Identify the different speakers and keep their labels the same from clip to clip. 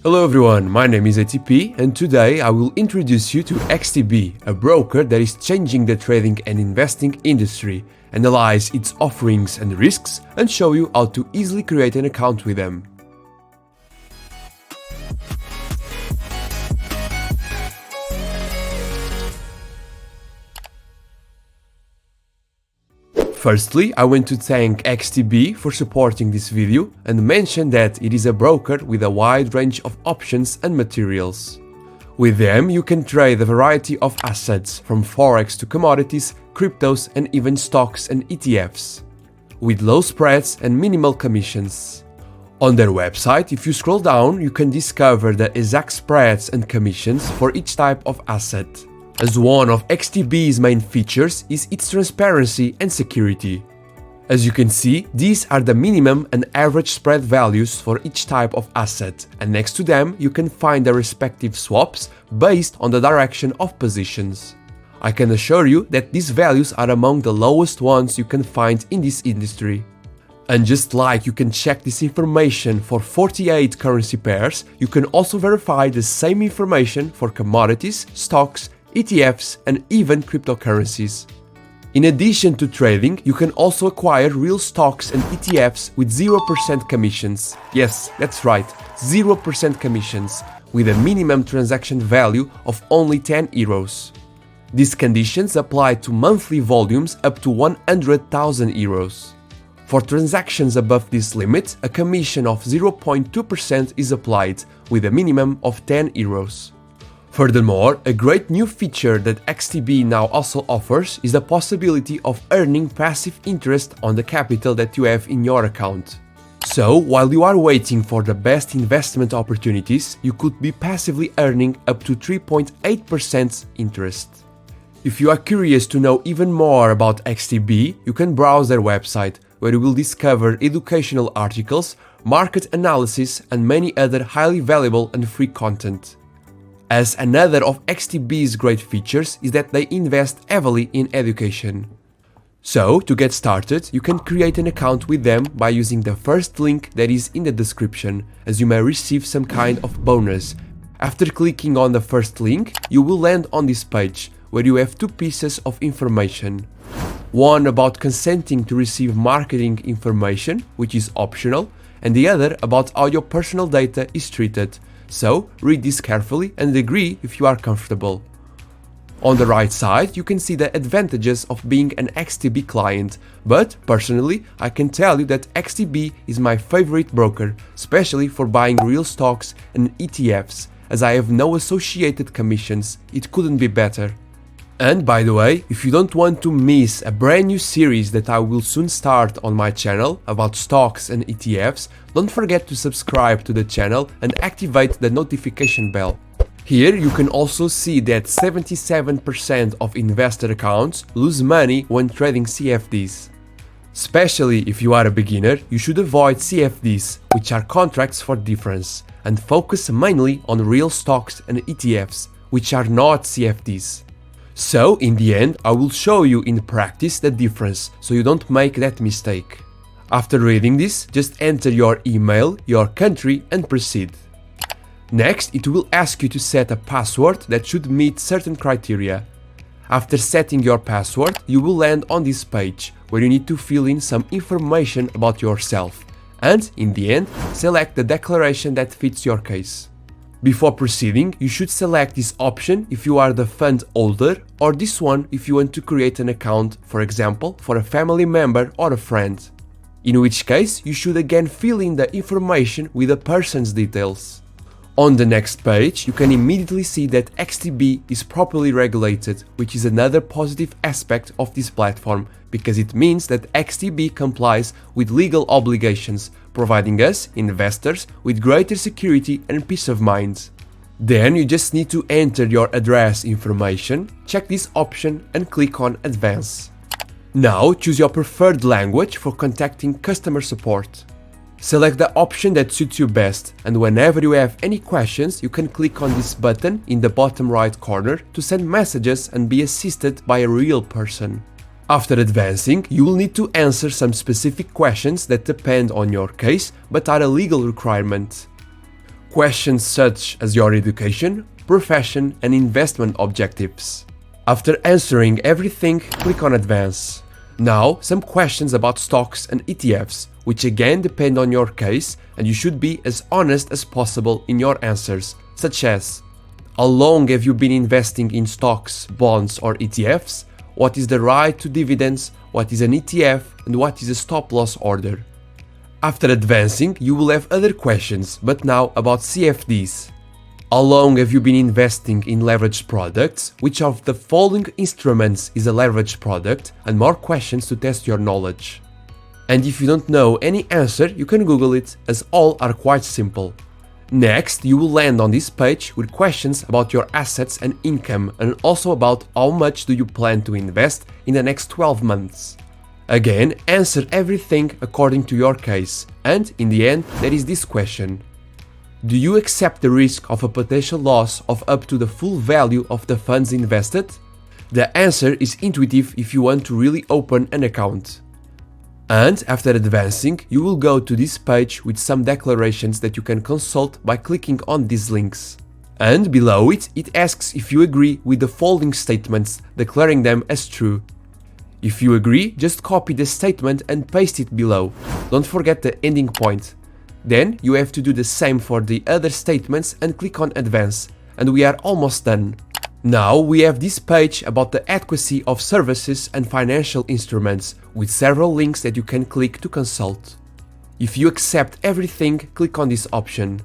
Speaker 1: Hello everyone, my name is ATP and today I will introduce you to XTB, a broker that is changing the trading and investing industry, analyze its offerings and risks, and show you how to easily create an account with them. Firstly, I want to thank XTB for supporting this video and mention that it is a broker with a wide range of options and materials. With them, you can trade a variety of assets from forex to commodities, cryptos and even stocks and ETFs, with low spreads and minimal commissions. On their website, if you scroll down, you can discover the exact spreads and commissions for each type of asset, as one of XTB's main features is its transparency and security. As you can see, these are the minimum and average spread values for each type of asset, and next to them you can find the respective swaps based on the direction of positions. I can assure you that these values are among the lowest ones you can find in this industry. And just like you can check this information for 48 currency pairs, you can also verify the same information for commodities, stocks, ETFs and even cryptocurrencies. In addition to trading, you can also acquire real stocks and ETFs with 0% commissions. Yes, that's right, 0% commissions, with a minimum transaction value of only 10 euros. These conditions apply to monthly volumes up to 100,000 euros. For transactions above this limit, a commission of 0.2% is applied, with a minimum of 10 euros. Furthermore, a great new feature that XTB now also offers is the possibility of earning passive interest on the capital that you have in your account. So, while you are waiting for the best investment opportunities, you could be passively earning up to 3.8% interest. If you are curious to know even more about XTB, you can browse their website, where you will discover educational articles, market analysis, and many other highly valuable and free content. As another of XTB's great features is that they invest heavily in education. So, to get started, you can create an account with them by using the first link that is in the description, as you may receive some kind of bonus. After clicking on the first link, you will land on this page, where you have two pieces of information. One about consenting to receive marketing information, which is optional, and the other about how your personal data is treated. So, read this carefully and agree if you are comfortable. On the right side, you can see the advantages of being an XTB client, but personally, I can tell you that XTB is my favorite broker, especially for buying real stocks and ETFs, as I have no associated commissions. It couldn't be better. And by the way, if you don't want to miss a brand new series that I will soon start on my channel about stocks and ETFs, don't forget to subscribe to the channel and activate the notification bell. Here you can also see that 77% of investor accounts lose money when trading CFDs. Especially if you are a beginner, you should avoid CFDs, which are contracts for difference, and focus mainly on real stocks and ETFs, which are not CFDs. So, in the end, I will show you in practice the difference, so you don't make that mistake. After reading this, just enter your email, your country and proceed. Next, it will ask you to set a password that should meet certain criteria. After setting your password, you will land on this page, where you need to fill in some information about yourself, and, in the end, select the declaration that fits your case. Before proceeding, you should select this option if you are the fund holder, or this one if you want to create an account, for example, for a family member or a friend. In which case, you should again fill in the information with the person's details. On the next page, you can immediately see that XTB is properly regulated, which is another positive aspect of this platform, because it means that XTB complies with legal obligations, providing us, investors, with greater security and peace of mind. Then you just need to enter your address information, check this option and click on Advance. Now choose your preferred language for contacting customer support. Select the option that suits you best, and whenever you have any questions, you can click on this button in the bottom right corner to send messages and be assisted by a real person. After advancing, you will need to answer some specific questions that depend on your case but are a legal requirement. Questions such as your education, profession, and investment objectives. After answering everything, click on Advance. Now, some questions about stocks and ETFs, which again depend on your case, and you should be as honest as possible in your answers, such as: how long have you been investing in stocks, bonds, or ETFs? What is the right to dividends? What is an ETF? And what is a stop-loss order? After advancing, you will have other questions, but now about CFDs. How long have you been investing in leveraged products? Which of the following instruments is a leveraged product? And more questions to test your knowledge. And if you don't know any answer, you can Google it, as all are quite simple. Next, you will land on this page with questions about your assets and income, and also about how much do you plan to invest in the next 12 months. Again, answer everything according to your case, and in the end, there is this question. Do you accept the risk of a potential loss of up to the full value of the funds invested? The answer is intuitive if you want to really open an account. And after advancing, you will go to this page with some declarations that you can consult by clicking on these links. And below it, it asks if you agree with the following statements, declaring them as true. If you agree, just copy the statement and paste it below. Don't forget the ending point. Then you have to do the same for the other statements and click on Advance. And we are almost done. Now we have this page about the adequacy of services and financial instruments, with several links that you can click to consult. If you accept everything, click on this option.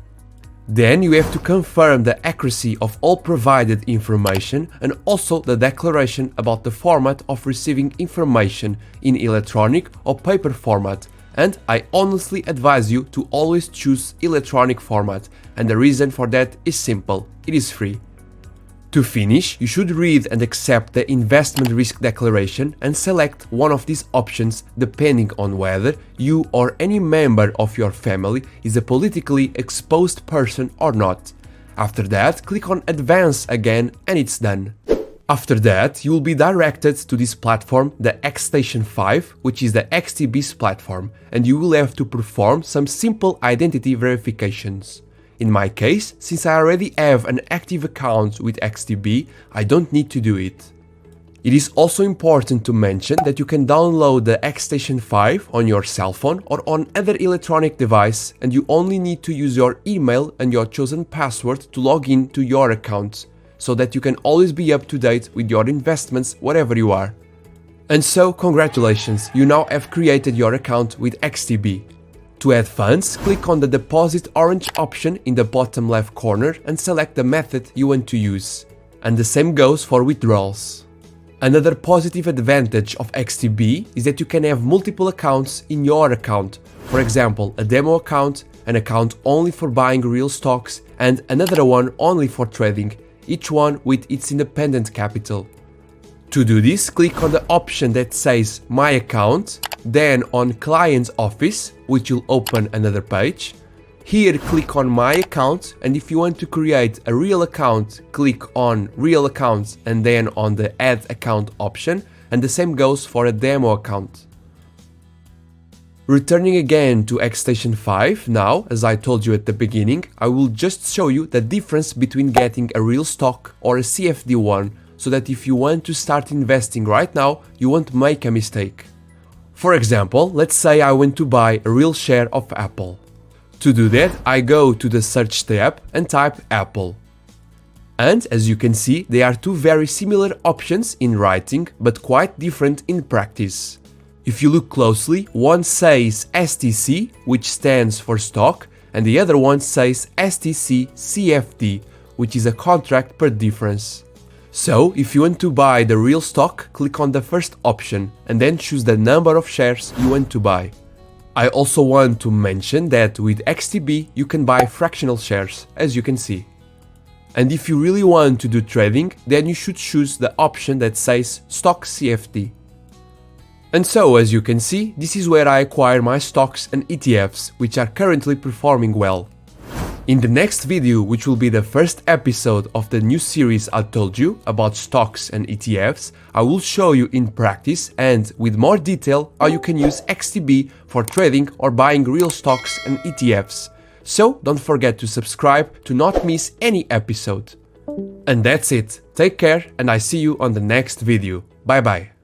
Speaker 1: Then you have to confirm the accuracy of all provided information and also the declaration about the format of receiving information in electronic or paper format. And I honestly advise you to always choose electronic format, and the reason for that is simple: it is free. To finish, you should read and accept the investment risk declaration and select one of these options depending on whether you or any member of your family is a politically exposed person or not. After that, click on Advance again and it's done. After that, you will be directed to this platform, the XStation 5, which is the XTB's platform, and you will have to perform some simple identity verifications. In my case, since I already have an active account with XTB, I don't need to do it. It is also important to mention that you can download the XStation 5 on your cell phone or on other electronic device, and you only need to use your email and your chosen password to log in to your account, so that you can always be up to date with your investments wherever you are. And so, congratulations, you now have created your account with XTB. To add funds, click on the Deposit Orange option in the bottom left corner and select the method you want to use. And the same goes for withdrawals. Another positive advantage of XTB is that you can have multiple accounts in your account. For example, a demo account, an account only for buying real stocks, and another one only for trading, each one with its independent capital. To do this, click on the option that says My Account, then on Client's Office, which will open another page. Here, click on My Account, and if you want to create a real account, click on Real Accounts and then on the Add Account option, and the same goes for a demo account. Returning again to XStation 5, now, as I told you at the beginning, I will just show you the difference between getting a real stock or a CFD one, so that if you want to start investing right now, you won't make a mistake. For example, let's say I want to buy a real share of Apple. To do that, I go to the search tab and type Apple. And as you can see, they are two very similar options in writing, but quite different in practice. If you look closely, one says STC, which stands for stock, and the other one says STC CFD, which is a contract per difference. So, if you want to buy the real stock, click on the first option and then choose the number of shares you want to buy. I also want to mention that with XTB you can buy fractional shares, as you can see. And if you really want to do trading, then you should choose the option that says Stocks CFD. And so, as you can see, this is where I acquire my stocks and ETFs, which are currently performing well. In the next video, which will be the first episode of the new series I told you about stocks and ETFs, I will show you in practice and with more detail how you can use XTB for trading or buying real stocks and ETFs. so don't forget to subscribe to not miss any episode. And that's it. Take care and I see you on the next video. Bye bye.